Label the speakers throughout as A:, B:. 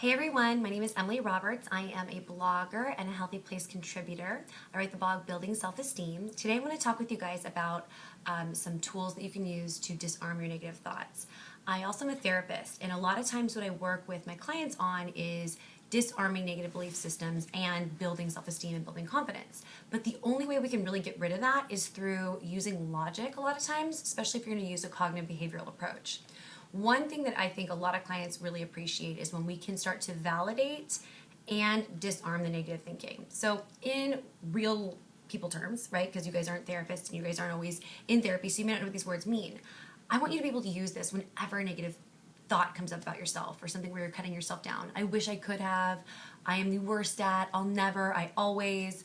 A: Hey everyone, my name is Emily Roberts. I am a blogger and a Healthy Place contributor. I write the blog Building Self-Esteem. Today I'm going to talk with you guys about some tools that you can use to disarm your negative thoughts. I also am a therapist, and a lot of times what I work with my clients on is disarming negative belief systems and building self-esteem and building confidence. But the only way we can really get rid of that is through using logic a lot of times, especially if you're going to use a cognitive behavioral approach. One thing that I think a lot of clients really appreciate is when we can start to validate and disarm the negative thinking. So in real people terms, right, because you guys aren't therapists and you guys aren't always in therapy, so you may not know what these words mean. I want you to be able to use this whenever a negative thought comes up about yourself or something where you're cutting yourself down. I wish I could have. I am the worst at. I'll never. I always.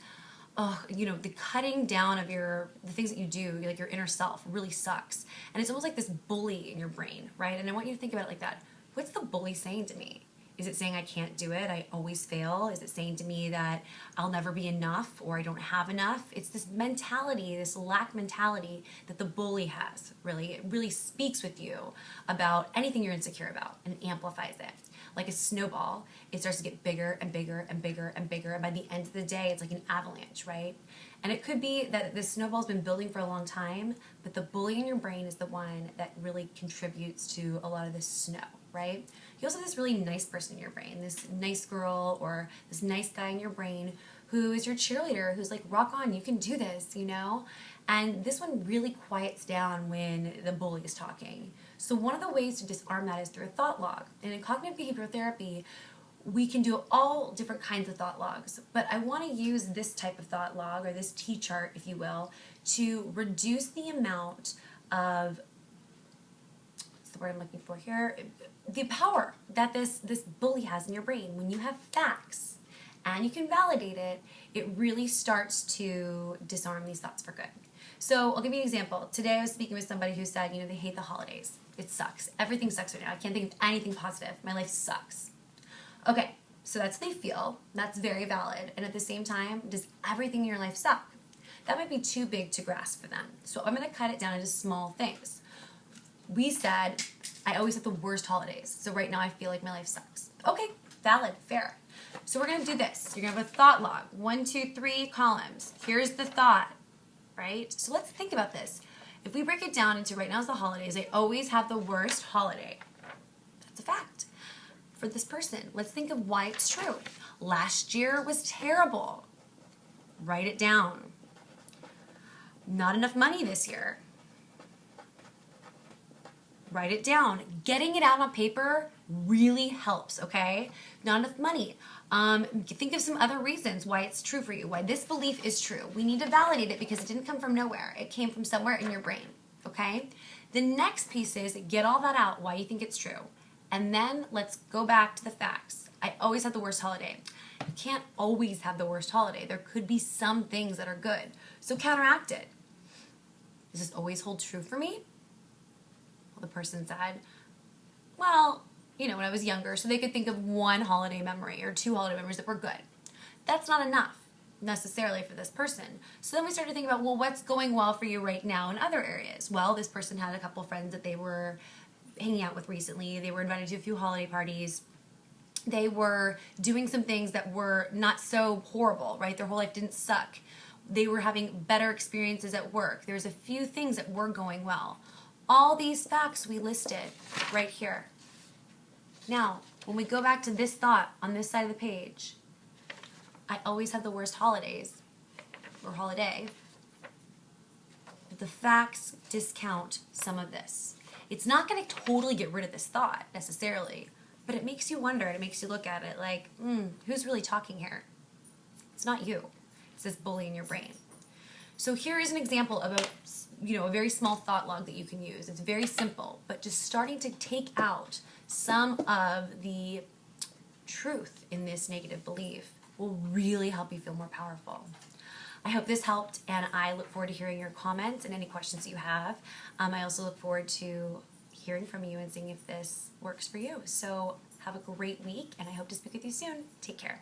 A: The cutting down of the things that you do, like your inner self, really sucks. And it's almost like this bully in your brain, right? And I want you to think about it like that. What's the bully saying to me? Is it saying I can't do it? I always fail? Is it saying to me that I'll never be enough or I don't have enough? It's this mentality, this lack mentality that the bully has, really. It really speaks with you about anything you're insecure about and amplifies it. Like a snowball, it starts to get bigger and bigger and bigger and bigger. And by the end of the day, it's like an avalanche, right? And it could be that this snowball's been building for a long time, but the bully in your brain is the one that really contributes to a lot of this snow, right? You also have this really nice person in your brain, this nice girl or this nice guy in your brain who is your cheerleader, who's like, rock on, you can do this, you know? And this one really quiets down when the bully is talking. So one of the ways to disarm that is through a thought log. And in cognitive behavioral therapy, we can do all different kinds of thought logs, but I want to use this type of thought log, or this T-chart, if you will, to reduce the amount of, what's the word I'm looking for here, the power that this bully has in your brain. When you have facts and you can validate it, it really starts to disarm these thoughts for good. So I'll give you an example. Today I was speaking with somebody who said, they hate the holidays. It sucks. Everything sucks right now. I can't think of anything positive. My life sucks. Okay, so that's what they feel. That's very valid. And at the same time, does everything in your life suck? That might be too big to grasp for them. So I'm going to cut it down into small things. We said, I always have the worst holidays. So right now I feel like my life sucks. Okay, valid, fair. So we're going to do this. You're going to have a thought log. 1, 2, 3 columns. Here's the thought, right? So let's think about this. If we break it down into right now is the holidays, I always have the worst holiday. That's a fact. For this person, let's think of why it's true. Last year was terrible. Write it down. Not enough money this year. Write it down. Getting it out on paper really helps, okay? Not enough money. Think of some other reasons why it's true for you, why this belief is true. We need to validate it because it didn't come from nowhere. It came from somewhere in your brain, okay? The next piece is get all that out, why you think it's true. And then let's go back to the facts. I always have the worst holiday. You can't always have the worst holiday. There could be some things that are good. So counteract it. Does this always hold true for me? Well, the person said, well, when I was younger, so they could think of one holiday memory or 2 holiday memories that were good. That's not enough necessarily for this person. So then we started to think about, well, what's going well for you right now in other areas? Well, this person had a couple of friends that they were hanging out with recently. They were invited to a few holiday parties. They were doing some things that were not so horrible, right? Their whole life didn't suck. They were having better experiences at work. There's a few things that were going well. All these facts we listed right here. Now, when we go back to this thought on this side of the page, I always have the worst holidays, or holiday. The facts discount some of this. It's not going to totally get rid of this thought necessarily, but it makes you wonder, and it makes you look at it like, who's really talking here? It's not you. It's this bully in your brain. So here is an example of a very small thought log that you can use. It's very simple, but just starting to take out some of the truth in this negative belief will really help you feel more powerful. I hope this helped, and I look forward to hearing your comments and any questions that you have. I also look forward to hearing from you and seeing if this works for you. So have a great week, and I hope to speak with you soon. Take care.